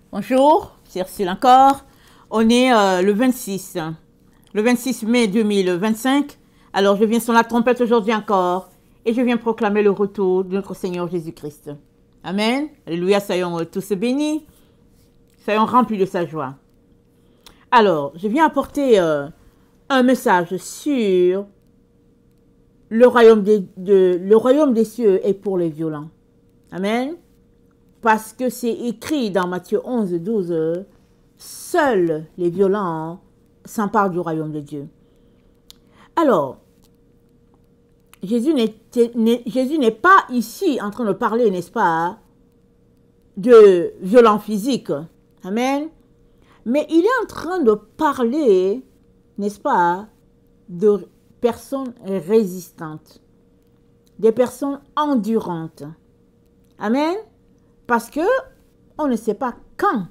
Bonjour, c'est Ursule encore. On est le 26 mai 2025. Alors je viens sur la trompette aujourd'hui encore et je viens proclamer le retour de notre Seigneur Jésus-Christ. Amen. Alléluia, soyons tous bénis. Soyons remplis de sa joie. Alors, je viens apporter un message sur le royaume des cieux est pour les violents. Amen. Parce que c'est écrit dans Matthieu 11, 12, seuls les violents s'emparent du royaume de Dieu. Alors, Jésus n'est pas ici en train de parler, n'est-ce pas, de violence physique. Amen. Mais il est en train de parler, n'est-ce pas, de personnes résistantes, des personnes endurantes. Amen. Parce que on ne sait pas quand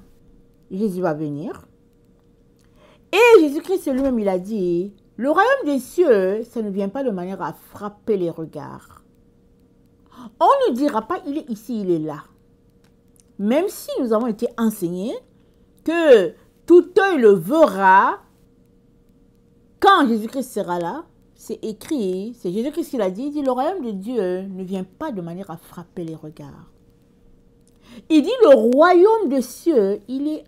Jésus va venir. Et Jésus-Christ lui-même, il a dit, le royaume des cieux, ça ne vient pas de manière à frapper les regards. On ne dira pas, il est ici, il est là. Même si nous avons été enseignés que tout œil le verra quand Jésus-Christ sera là, c'est écrit, c'est Jésus-Christ qui l'a dit, il dit, le royaume de Dieu ne vient pas de manière à frapper les regards. Il dit, le royaume des cieux, il est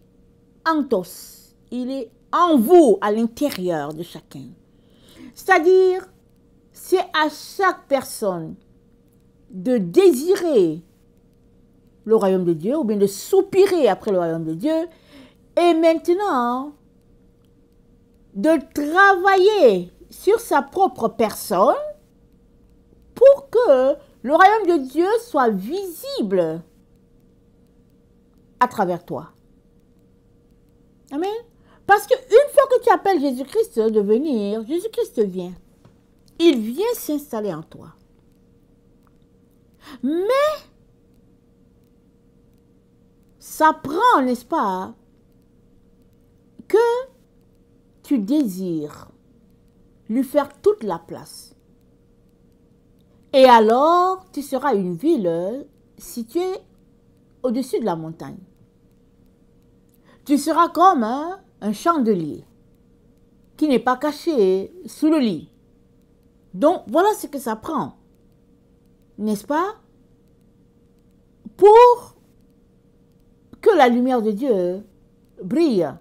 en tous, il est en vous, à l'intérieur de chacun. C'est-à-dire, c'est à chaque personne de désirer le royaume de Dieu, ou bien de soupirer après le royaume de Dieu, et maintenant, de travailler sur sa propre personne pour que le royaume de Dieu soit visible à travers toi. Amen. Parce qu'une fois que tu appelles Jésus-Christ de venir, Jésus-Christ vient. Il vient s'installer en toi. Mais ça prend, n'est-ce pas, que tu désires lui faire toute la place. Et alors, tu seras une ville située au-dessus de la montagne. Tu seras comme un chandelier qui n'est pas caché sous le lit. Donc, voilà ce que ça prend, n'est-ce pas, pour que la lumière de Dieu brille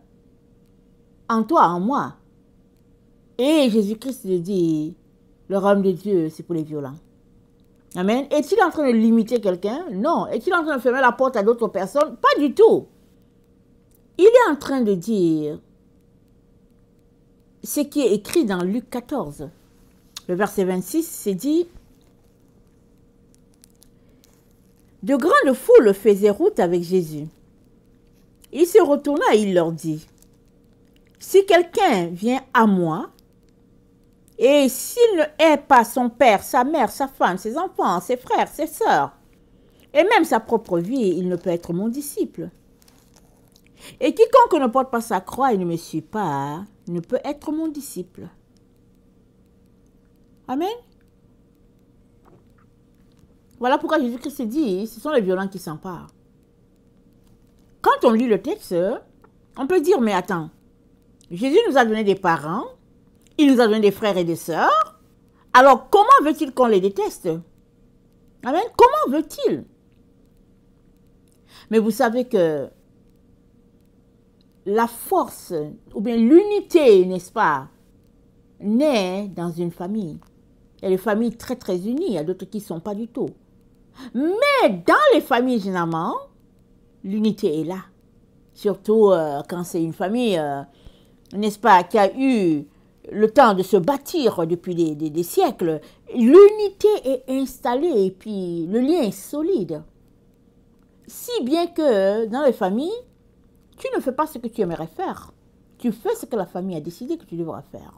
en toi, en moi. Et Jésus-Christ dit, le royaume de Dieu, c'est pour les violents. Amen. Est-il en train de limiter quelqu'un? Non. Est-il en train de fermer la porte à d'autres personnes? Pas du tout. Il est en train de dire ce qui est écrit dans Luc 14. Le verset 26, c'est dit, de grandes foules faisaient route avec Jésus. Il se retourna et il leur dit, si quelqu'un vient à moi, et s'il ne hait pas son père, sa mère, sa femme, ses enfants, ses frères, ses sœurs, et même sa propre vie, il ne peut être mon disciple. Et quiconque ne porte pas sa croix et ne me suit pas, ne peut être mon disciple. Amen. Voilà pourquoi Jésus-Christ dit, ce sont les violents qui s'emparent. Quand on lit le texte, on peut dire, mais attends, Jésus nous a donné des parents, il nous a donné des frères et des sœurs, alors comment veut-il qu'on les déteste? Amen. Comment veut-il? Mais vous savez que la force, ou bien l'unité, n'est-ce pas, naît dans une famille. Il y a des familles très très unies, il y a d'autres qui ne sont pas du tout. Mais dans les familles, généralement, l'unité est là. Surtout quand c'est une famille, n'est-ce pas, qui a eu le temps de se bâtir depuis des siècles. L'unité est installée et puis le lien est solide. Si bien que dans les familles, tu ne fais pas ce que tu aimerais faire. Tu fais ce que la famille a décidé que tu devras faire.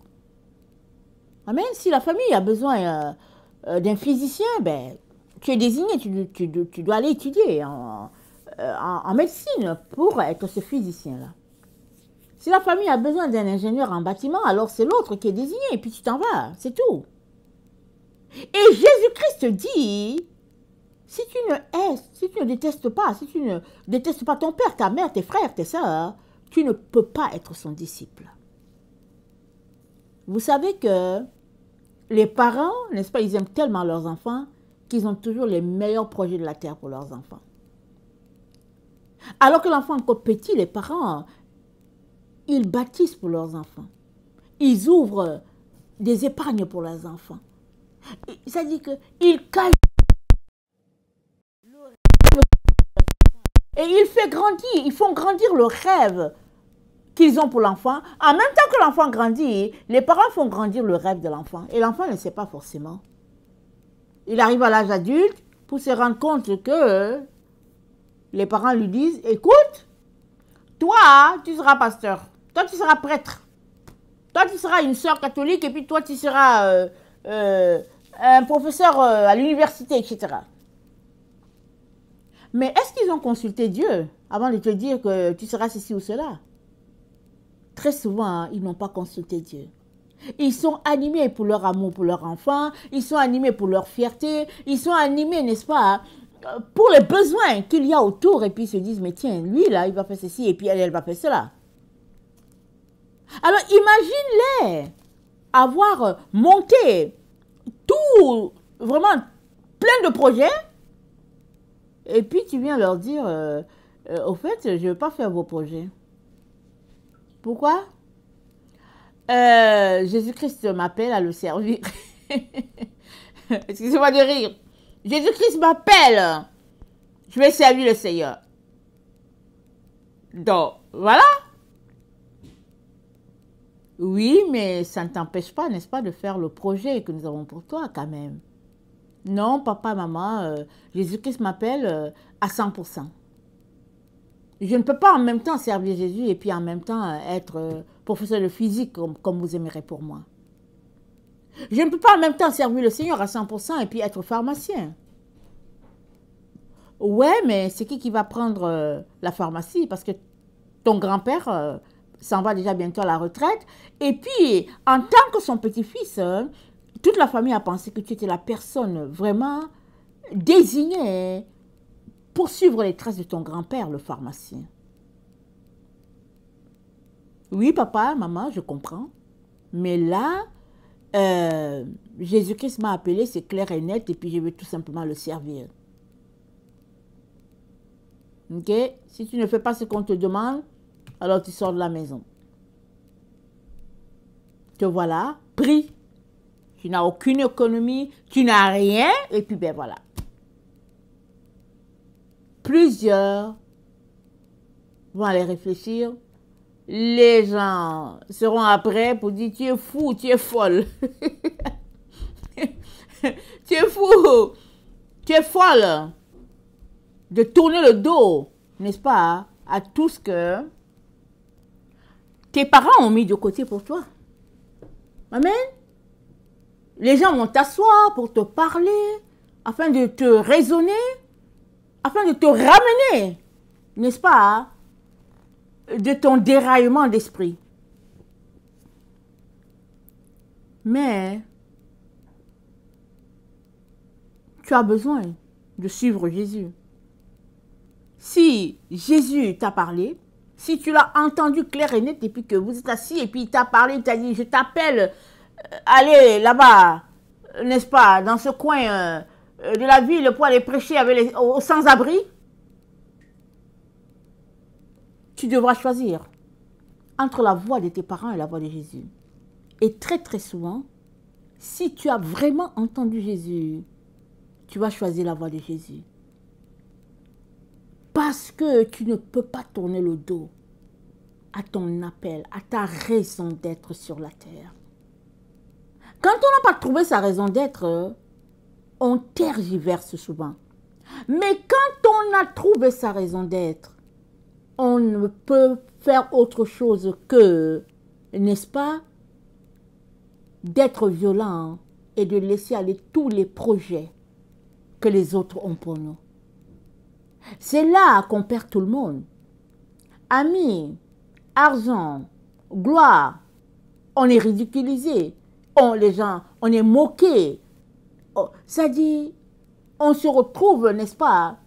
Amen. Si la famille a besoin d'un physicien, ben, tu es désigné, tu dois aller étudier en médecine pour être ce physicien-là. Si la famille a besoin d'un ingénieur en bâtiment, alors c'est l'autre qui est désigné et puis tu t'en vas, c'est tout. Et Jésus-Christ dit, Si tu ne hais, si tu ne détestes pas, si tu ne détestes pas ton père, ta mère, tes frères, tes sœurs, tu ne peux pas être son disciple. Vous savez que les parents, n'est-ce pas, ils aiment tellement leurs enfants qu'ils ont toujours les meilleurs projets de la terre pour leurs enfants. Alors que l'enfant est encore petit, les parents, ils bâtissent pour leurs enfants. Ils ouvrent des épargnes pour leurs enfants. Ça dit qu'ils cachent et ils font grandir le rêve qu'ils ont pour l'enfant. En même temps que l'enfant grandit, les parents font grandir le rêve de l'enfant. Et l'enfant ne sait pas forcément. Il arrive à l'âge adulte pour se rendre compte que les parents lui disent, écoute, toi, tu seras pasteur. Toi, tu seras prêtre. Toi, tu seras une sœur catholique et puis toi, tu seras un professeur à l'université, etc. Mais est-ce qu'ils ont consulté Dieu avant de te dire que tu seras ceci ou cela? Très souvent, hein, ils n'ont pas consulté Dieu. Ils sont animés pour leur amour pour leur enfant, ils sont animés pour leur fierté, ils sont animés, n'est-ce pas, pour les besoins qu'il y a autour, et puis ils se disent, mais tiens, lui là, il va faire ceci, et puis elle va faire cela. Alors imagine-les avoir monté tout, vraiment plein de projets, et puis tu viens leur dire, au fait, je ne veux pas faire vos projets. Pourquoi? Jésus-Christ m'appelle à le servir. Excusez-moi de rire. Jésus-Christ m'appelle. Je vais servir le Seigneur. Donc, voilà. Oui, mais ça ne t'empêche pas, n'est-ce pas, de faire le projet que nous avons pour toi quand même. Non, papa, maman, Jésus-Christ m'appelle à 100%. Je ne peux pas en même temps servir Jésus et puis en même temps être professeur de physique comme vous aimerez pour moi. Je ne peux pas en même temps servir le Seigneur à 100% et puis être pharmacien. Ouais, mais c'est qui va prendre la pharmacie? Parce que ton grand-père s'en va déjà bientôt à la retraite. Et puis, en tant que son petit-fils, toute la famille a pensé que tu étais la personne vraiment désignée pour suivre les traces de ton grand-père, le pharmacien. Oui, papa, maman, je comprends. Mais là, Jésus-Christ m'a appelé, c'est clair et net, et puis je vais tout simplement le servir. Ok? Si tu ne fais pas ce qu'on te demande, alors tu sors de la maison. Te voilà, pris. Tu n'as aucune économie, tu n'as rien, et puis ben voilà. Plusieurs vont aller réfléchir. Les gens seront après pour dire, tu es fou, tu es folle. Tu es fou, tu es folle. De tourner le dos, n'est-ce pas, à tout ce que tes parents ont mis de côté pour toi. Amen. Les gens vont t'asseoir pour te parler, afin de te raisonner, afin de te ramener, n'est-ce pas, de ton déraillement d'esprit. Mais tu as besoin de suivre Jésus. Si Jésus t'a parlé, si tu l'as entendu clair et net, et puis que vous êtes assis, et puis il t'a parlé, il t'a dit, je t'appelle, allez là-bas, n'est-ce pas, dans ce coin de la ville pour aller prêcher avec aux sans-abri, tu devras choisir entre la voix de tes parents et la voix de Jésus. Et très très souvent, si tu as vraiment entendu Jésus, tu vas choisir la voix de Jésus. Parce que tu ne peux pas tourner le dos à ton appel, à ta raison d'être sur la terre. Quand on n'a pas trouvé sa raison d'être, on tergiverse souvent. Mais quand on a trouvé sa raison d'être, on ne peut faire autre chose que, n'est-ce pas, d'être violent et de laisser aller tous les projets que les autres ont pour nous. C'est là qu'on perd tout le monde. Amis, argent, gloire, on est ridiculisé, on est moqué. Oh, ça dit, on se retrouve, n'est-ce pas,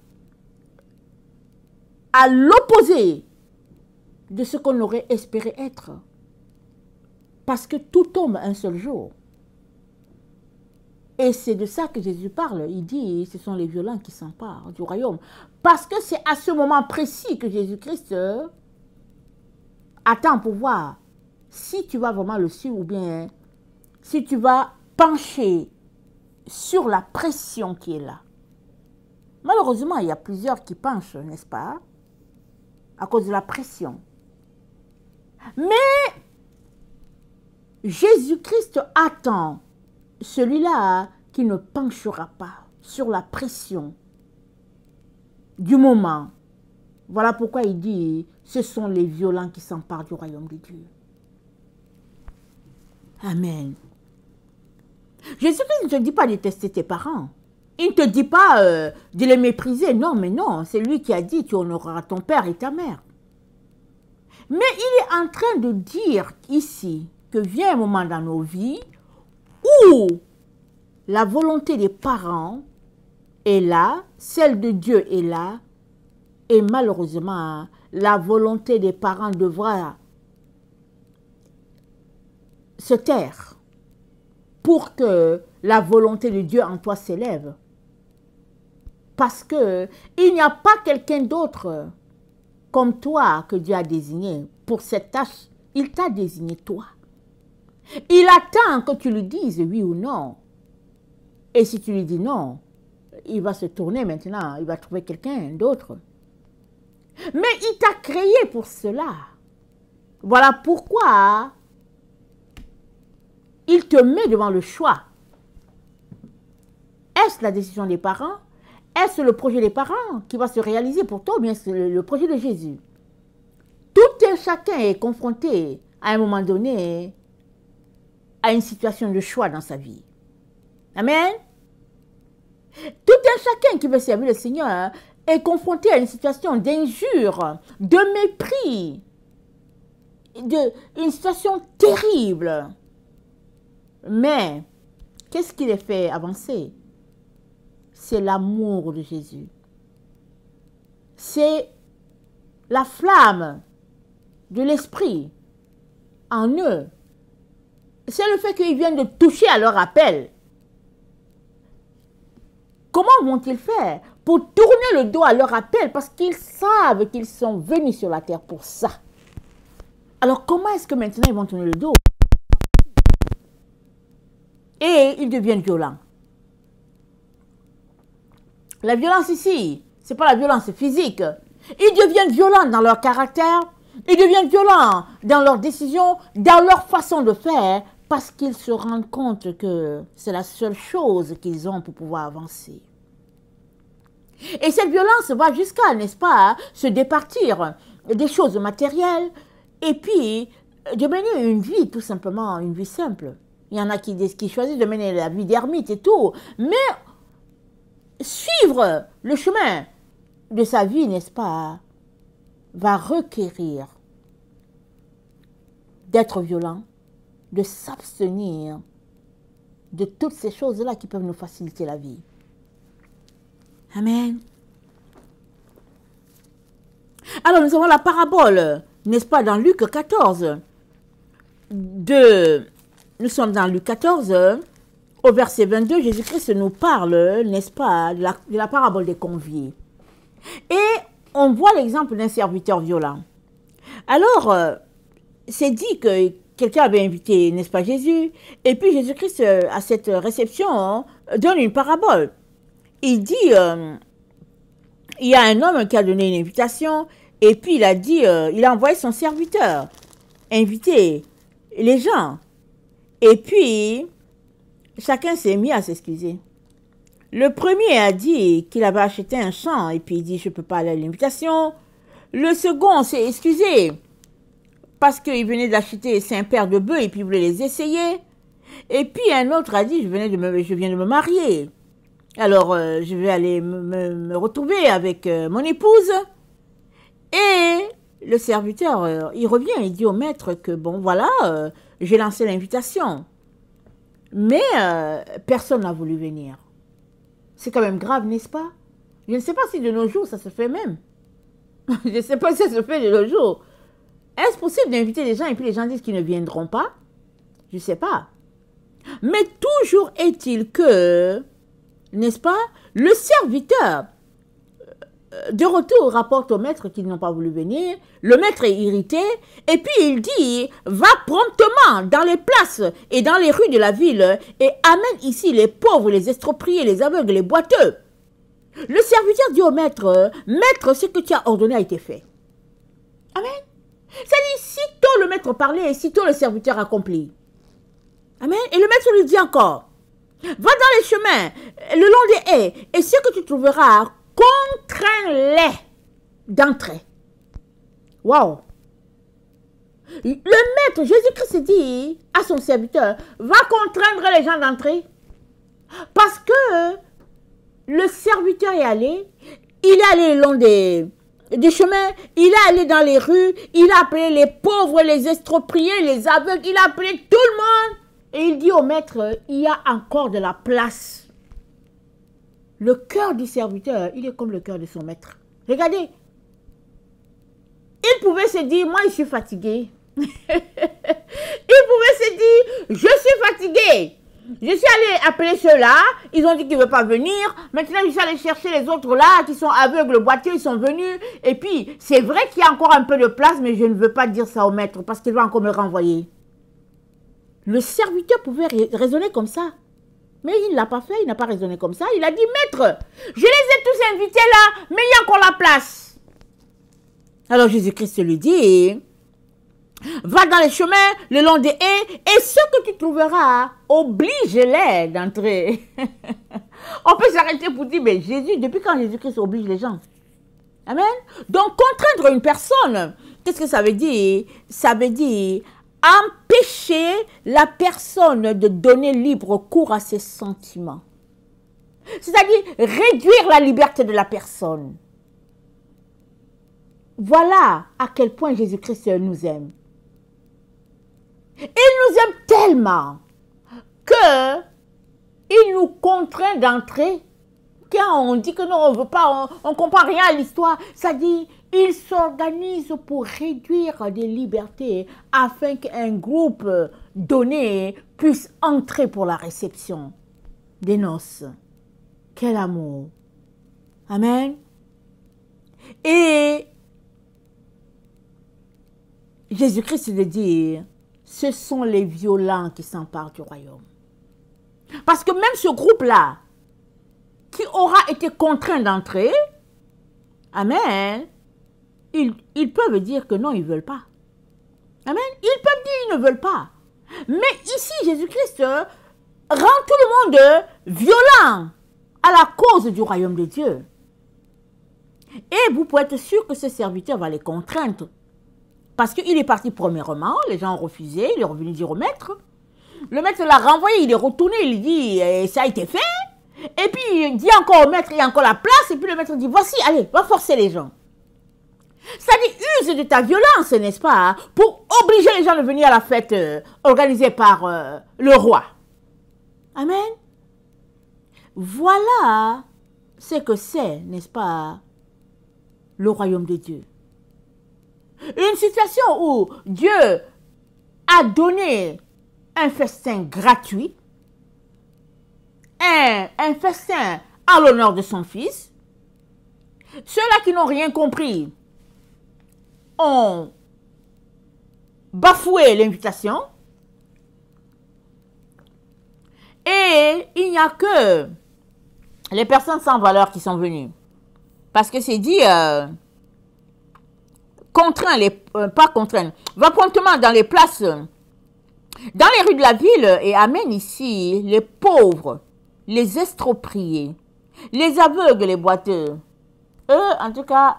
à l'opposé de ce qu'on aurait espéré être. Parce que tout tombe un seul jour. Et c'est de ça que Jésus parle. Il dit, ce sont les violents qui s'emparent du royaume. Parce que c'est à ce moment précis que Jésus-Christ attend pour voir si tu vas vraiment le suivre ou bien si tu vas pencher sur la pression qui est là. Malheureusement, il y a plusieurs qui penchent, n'est-ce pas, à cause de la pression. Mais Jésus-Christ attend celui-là qui ne penchera pas sur la pression du moment. Voilà pourquoi il dit, ce sont les violents qui s'emparent du royaume de Dieu. Amen. Jésus-Christ ne te dit pas de détester tes parents. Il ne te dit pas de les mépriser. Non, mais non, c'est lui qui a dit, tu honoreras ton père et ta mère. Mais il est en train de dire ici que vient un moment dans nos vies où la volonté des parents est là, celle de Dieu est là, et malheureusement, la volonté des parents devra se taire pour que la volonté de Dieu en toi s'élève. Parce que il n'y a pas quelqu'un d'autre comme toi que Dieu a désigné pour cette tâche. Il t'a désigné toi. Il attend que tu lui dises oui ou non. Et si tu lui dis non, il va se tourner maintenant, il va trouver quelqu'un d'autre. Mais il t'a créé pour cela. Voilà pourquoi il te met devant le choix. Est-ce la décision des parents? Est-ce le projet des parents qui va se réaliser pour toi ou bien c'est le projet de Jésus? Tout un chacun est confronté à un moment donné à une situation de choix dans sa vie. Amen. Tout un chacun qui veut servir le Seigneur est confronté à une situation d'injure, de mépris, une situation terrible. Mais, qu'est-ce qui les fait avancer? C'est l'amour de Jésus. C'est la flamme de l'esprit en eux. C'est le fait qu'ils viennent de toucher à leur appel. Comment vont-ils faire pour tourner le dos à leur appel? Parce qu'ils savent qu'ils sont venus sur la terre pour ça. Alors comment est-ce que maintenant ils vont tourner le dos? Et ils deviennent violents. La violence ici, ce n'est pas la violence physique. Ils deviennent violents dans leur caractère, ils deviennent violents dans leurs décisions, dans leur façon de faire, parce qu'ils se rendent compte que c'est la seule chose qu'ils ont pour pouvoir avancer. Et cette violence va jusqu'à, n'est-ce pas, se départir des choses matérielles et puis de mener une vie, tout simplement, une vie simple. Il y en a qui choisissent de mener la vie d'ermite et tout, mais suivre le chemin de sa vie, n'est-ce pas, va requérir d'être violent, de s'abstenir de toutes ces choses-là qui peuvent nous faciliter la vie. Amen. Alors nous avons la parabole, n'est-ce pas, dans Luc 14. Nous sommes dans Luc 14, au verset 22, Jésus-Christ nous parle, n'est-ce pas, de la parabole des conviés. Et on voit l'exemple d'un serviteur violent. Alors, c'est dit que quelqu'un avait invité, n'est-ce pas, Jésus, et puis Jésus-Christ, à cette réception, donne une parabole. Il dit, il y a un homme qui a donné une invitation, et puis il a dit, il a envoyé son serviteur inviter les gens. Et puis, chacun s'est mis à s'excuser. Le premier a dit qu'il avait acheté un champ, et puis il dit, je ne peux pas aller à l'invitation. Le second s'est excusé, parce qu'il venait d'acheter 5 paires de bœufs, et puis il voulait les essayer. Et puis un autre a dit, je viens de me marier. Alors, je vais aller me retrouver avec mon épouse. Et le serviteur, il revient, il dit au maître que, bon, voilà, j'ai lancé l'invitation. Mais personne n'a voulu venir. C'est quand même grave, n'est-ce pas? Je ne sais pas si de nos jours, ça se fait même. Je ne sais pas si ça se fait de nos jours. Est-ce possible d'inviter des gens et puis les gens disent qu'ils ne viendront pas? Je ne sais pas. Mais toujours est-il que, n'est-ce pas, le serviteur de retour rapporte au maître qu'ils n'ont pas voulu venir. Le maître est irrité et puis il dit, va promptement dans les places et dans les rues de la ville et amène ici les pauvres, les estropiés, les aveugles, les boiteux. Le serviteur dit au maître, maître, ce que tu as ordonné a été fait. Amen. C'est-à-dire, sitôt le maître parlait et sitôt le serviteur accomplit. Amen. Et le maître lui dit encore, va dans les chemins, le long des haies, et ce que tu trouveras, contrains-les d'entrer. Waouh! Le maître, Jésus-Christ dit à son serviteur, va contraindre les gens d'entrer. Parce que le serviteur est allé, il est allé le long des chemins, il est allé dans les rues, il a appelé les pauvres, les estropiés, les aveugles, il a appelé tout le monde. Et il dit au maître, il y a encore de la place. Le cœur du serviteur, il est comme le cœur de son maître. Regardez. Il pouvait se dire, moi je suis fatigué. Il pouvait se dire, je suis fatigué. Je suis allé appeler ceux-là, ils ont dit qu'ils ne veulent pas venir. Maintenant, je suis allé chercher les autres là, qui sont aveugles, boiteux, ils sont venus. Et puis, c'est vrai qu'il y a encore un peu de place, mais je ne veux pas dire ça au maître, parce qu'il va encore me renvoyer. Le serviteur pouvait raisonner comme ça. Mais il ne l'a pas fait, il n'a pas raisonné comme ça. Il a dit, maître, je les ai tous invités là, mais il y a encore la place. Alors Jésus-Christ lui dit, va dans les chemins, le long des haies, et ce que tu trouveras, oblige-les d'entrer. On peut s'arrêter pour dire, mais Jésus, depuis quand Jésus-Christ oblige les gens? Amen. Donc, contraindre une personne, qu'est-ce que ça veut dire? Ça veut dire empêcher la personne de donner libre cours à ses sentiments. C'est-à-dire réduire la liberté de la personne. Voilà à quel point Jésus-Christ nous aime. Il nous aime tellement que il nous contraint d'entrer. Quand on dit que non, on ne veut pas, on ne comprend rien à l'histoire, ça dit, il s'organise pour réduire des libertés afin qu'un groupe donné puisse entrer pour la réception des noces. Quel amour! Amen. Et Jésus-Christ le dit, ce sont les violents qui s'emparent du royaume. Parce que même ce groupe-là, qui aura été contraint d'entrer, amen, ils peuvent dire que non, ils ne veulent pas. Amen. Ils peuvent dire qu'ils ne veulent pas. Mais ici, Jésus-Christ rend tout le monde violent à la cause du royaume de Dieu. Et vous pouvez être sûr que ce serviteur va les contraindre. Parce qu'il est parti premièrement, les gens ont refusé, il est revenu dire au maître. Le maître l'a renvoyé, il est retourné, il dit, ça a été fait. Et puis il dit encore au maître, il y a encore la place. Et puis le maître dit, voici, allez, va forcer les gens. C'est-à-dire, use de ta violence, n'est-ce pas, pour obliger les gens de venir à la fête organisée par le roi. Amen. Voilà ce que c'est, n'est-ce pas, le royaume de Dieu. Une situation où Dieu a donné un festin gratuit, un festin à l'honneur de son fils. Ceux-là qui n'ont rien compris ont bafoué l'invitation. Et il n'y a que les personnes sans valeur qui sont venues. Parce que c'est dit, pas contraindre, va promptement dans les places, dans les rues de la ville et amène ici les pauvres, les estropiés, les aveugles, les boiteux. Eux, en tout cas,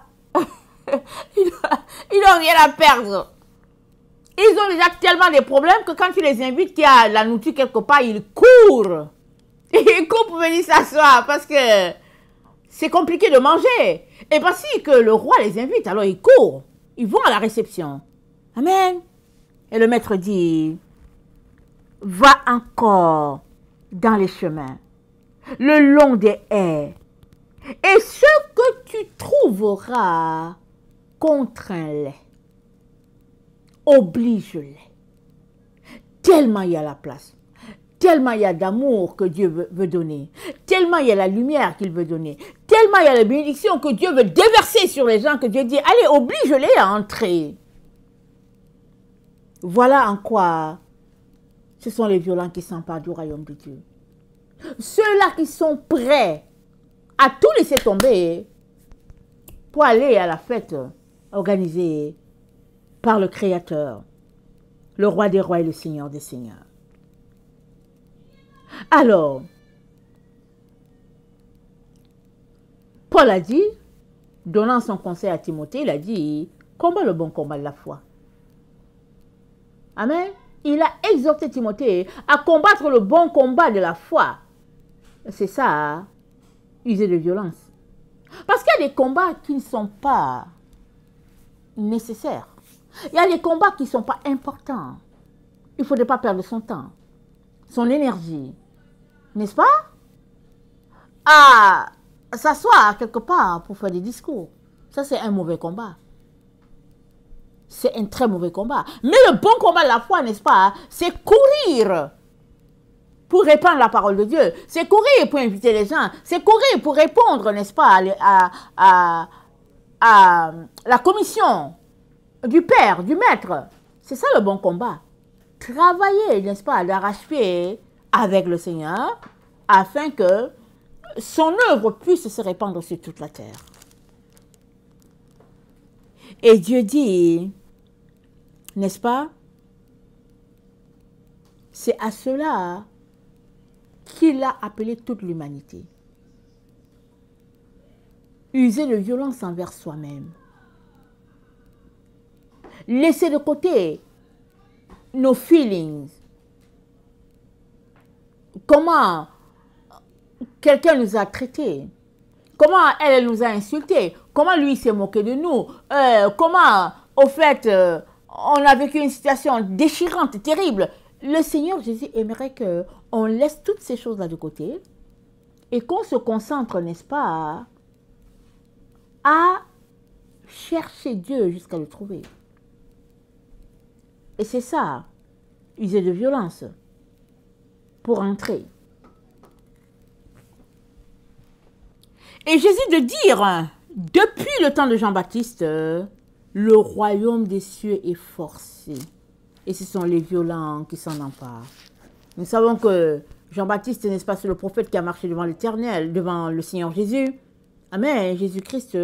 ils n'ont rien à perdre. Ils ont déjà tellement de problèmes que quand tu les invites, qu'il y a la nourriture quelque part, ils courent. Ils courent pour venir s'asseoir parce que c'est compliqué de manger. Et voici que le roi les invite, alors ils courent. Ils vont à la réception. Amen. Et le maître dit, va encore dans les chemins, le long des haies. Et ce que tu trouveras, contrains-les, oblige-les. Tellement il y a la place, tellement il y a d'amour que Dieu veut donner, tellement il y a la lumière qu'il veut donner, tellement il y a la bénédiction que Dieu veut déverser sur les gens, que Dieu dit, allez, oblige-les à entrer. Voilà en quoi ce sont les violents qui s'emparent du royaume de Dieu. Ceux-là qui sont prêts à tout laisser tomber pour aller à la fête organisée par le Créateur, le roi des rois et le Seigneur des seigneurs. Alors, Paul a dit, donnant son conseil à Timothée, il a dit, combat le bon combat de la foi. Amen. Il a exhorté Timothée à combattre le bon combat de la foi. C'est ça, user de violence. Parce qu'il y a des combats qui ne sont pas nécessaires. Il y a des combats qui ne sont pas importants. Il ne faudrait pas perdre son temps, son énergie. N'est-ce pas? À s'asseoir quelque part pour faire des discours. Ça, c'est un mauvais combat. C'est un très mauvais combat. Mais le bon combat de la foi, n'est-ce pas? C'est courir pour répandre la parole de Dieu. C'est courir pour inviter les gens. C'est courir pour répondre, n'est-ce pas, à la commission du Père, du Maître. C'est ça le bon combat. Travailler, n'est-ce pas, d'arrache-pied avec le Seigneur afin que son œuvre puisse se répandre sur toute la terre. Et Dieu dit, n'est-ce pas, c'est à cela qu'il a appelé toute l'humanité. User de violence envers soi-même. Laisser de côté nos feelings. Comment quelqu'un nous a traités. Comment elle nous a insultés. Comment lui s'est moqué de nous. Comment, au fait, on a vécu une situation déchirante, terrible. Le Seigneur Jésus aimerait qu'on laisse toutes ces choses-là de côté et qu'on se concentre, n'est-ce pas, à chercher Dieu jusqu'à le trouver. Et c'est ça, user de violence pour entrer. Et Jésus de dire, depuis le temps de Jean-Baptiste, le royaume des cieux est forcé. Et ce sont les violents qui s'en emparent. Nous savons que Jean-Baptiste, n'est-ce pas, c'est le prophète qui a marché devant l'Éternel, devant le Seigneur Jésus. Amen. Jésus-Christ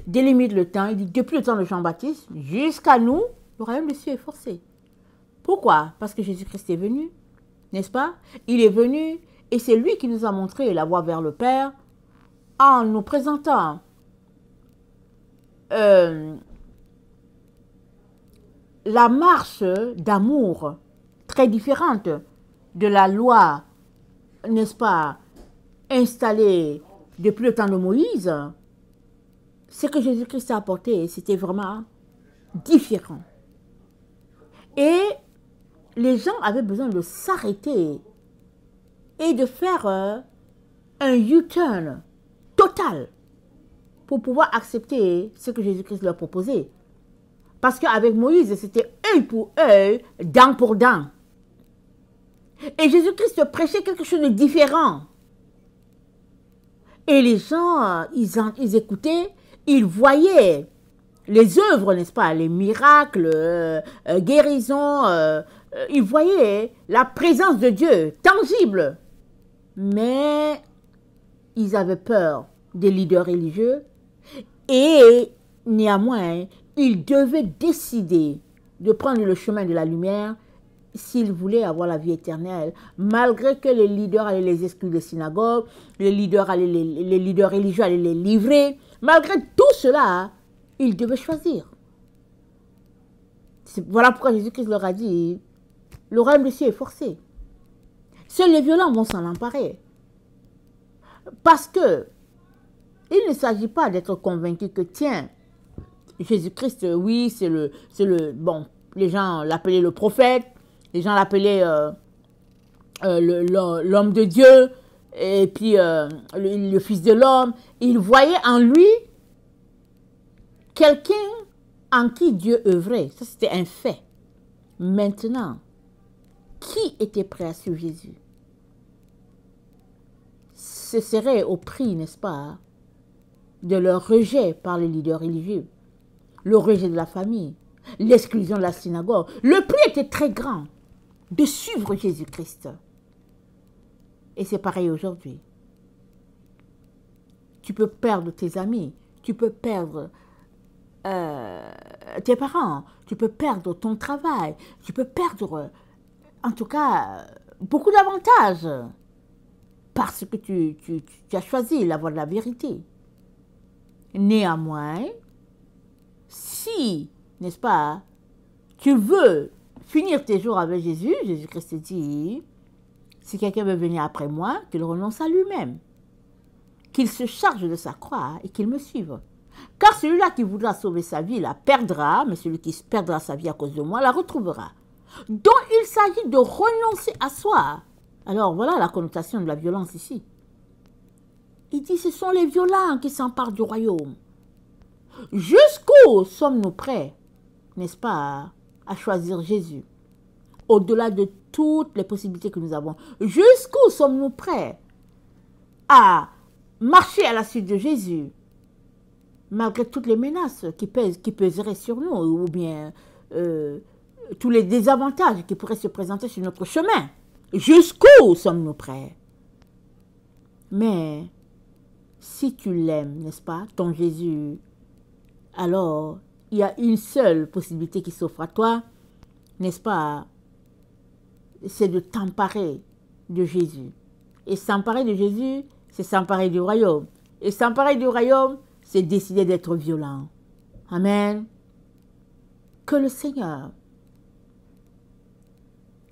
délimite le temps. Il dit, depuis le temps de Jean-Baptiste jusqu'à nous, le royaume des cieux est forcé. Pourquoi? Parce que Jésus-Christ est venu, n'est-ce pas? Il est venu et c'est lui qui nous a montré la voie vers le Père en nous présentant la marche d'amour très différente de la loi, n'est-ce pas, installée depuis le temps de Moïse. Ce que Jésus-Christ a apporté, c'était vraiment différent. Et les gens avaient besoin de s'arrêter et de faire un U-turn total pour pouvoir accepter ce que Jésus-Christ leur proposait. Parce qu'avec Moïse, c'était œil pour œil, dent pour dent. Et Jésus-Christ prêchait quelque chose de différent. Et les gens, ils écoutaient, ils voyaient les œuvres, n'est-ce pas, les miracles, guérisons, ils voyaient la présence de Dieu tangible. Mais ils avaient peur des leaders religieux et néanmoins, ils devaient décider de prendre le chemin de la lumière s'ils voulaient avoir la vie éternelle, malgré que les leaders allaient les exclure des synagogues, les leaders religieux allaient les livrer. Malgré tout cela, ils devaient choisir. Voilà pourquoi Jésus-Christ leur a dit, le royaume des cieux est forcé. Seuls les violents vont s'en emparer. Parce que il ne s'agit pas d'être convaincu que, tiens, Jésus-Christ, oui, bon, les gens l'appelaient le prophète, les gens l'appelaient l'homme de Dieu, et puis le Fils de l'homme, il voyait en lui quelqu'un en qui Dieu œuvrait. Ça, c'était un fait. Maintenant, qui était prêt à suivre Jésus? Ce serait au prix, n'est-ce pas, de leur rejet par les leaders religieux, le rejet de la famille, l'exclusion de la synagogue. Le prix était très grand de suivre Jésus-Christ. Et c'est pareil aujourd'hui. Tu peux perdre tes amis, tu peux perdre tes parents, tu peux perdre ton travail, tu peux perdre, en tout cas, beaucoup d'avantages parce que tu as choisi la voie de la vérité. Néanmoins, si, n'est-ce pas, tu veux finir tes jours avec Jésus, Jésus-Christ dit, si quelqu'un veut venir après moi, qu'il renonce à lui-même, qu'il se charge de sa croix et qu'il me suive. Car celui-là qui voudra sauver sa vie la perdra, mais celui qui perdra sa vie à cause de moi la retrouvera. Donc il s'agit de renoncer à soi. Alors voilà la connotation de la violence ici. Il dit ce sont les violents qui s'emparent du royaume. Jusqu'où sommes-nous prêts, n'est-ce pas, à choisir Jésus? Au-delà de toutes les possibilités que nous avons, jusqu'où sommes-nous prêts à marcher à la suite de Jésus, malgré toutes les menaces qui pèseraient sur nous, ou bien tous les désavantages qui pourraient se présenter sur notre chemin? Jusqu'où sommes-nous prêts? Mais si tu l'aimes, n'est-ce pas, ton Jésus, alors il y a une seule possibilité qui s'offre à toi, n'est-ce pas? C'est de t'emparer de Jésus. Et s'emparer de Jésus, c'est s'emparer du royaume. Et s'emparer du royaume, c'est décider d'être violent. Amen. Que le Seigneur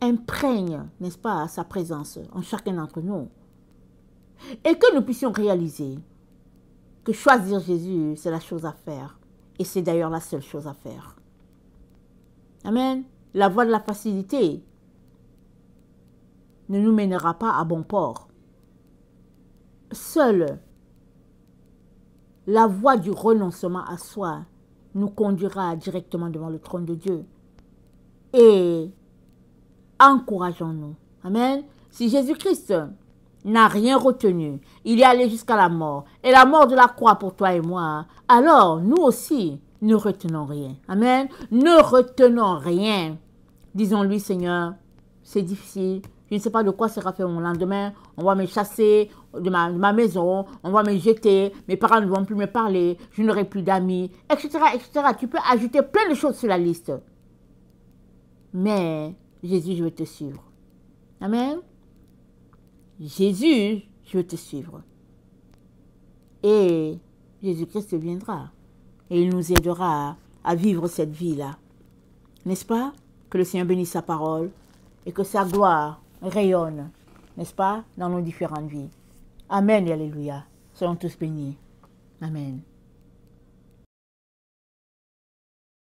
imprègne, n'est-ce pas, sa présence en chacun d'entre nous. Et que nous puissions réaliser que choisir Jésus, c'est la chose à faire. Et c'est d'ailleurs la seule chose à faire. Amen. La voie de la facilité ne nous mènera pas à bon port. Seule la voie du renoncement à soi nous conduira directement devant le trône de Dieu. Et encourageons-nous. Amen. Si Jésus-Christ n'a rien retenu, il est allé jusqu'à la mort, et la mort de la croix pour toi et moi, alors nous aussi, ne retenons rien. Amen. Ne retenons rien. Disons-lui, Seigneur, c'est difficile. Je ne sais pas de quoi sera fait mon lendemain. On va me chasser de ma maison. On va me jeter. Mes parents ne vont plus me parler. Je n'aurai plus d'amis, etc., etc. Tu peux ajouter plein de choses sur la liste. Mais, Jésus, je veux te suivre. Amen. Jésus, je veux te suivre. Et Jésus-Christ viendra. Et il nous aidera à vivre cette vie-là. N'est-ce pas? Que le Seigneur bénisse sa parole et que sa gloire rayonne, n'est-ce pas, dans nos différentes vies. Amen et alléluia. Soyons tous bénis. Amen.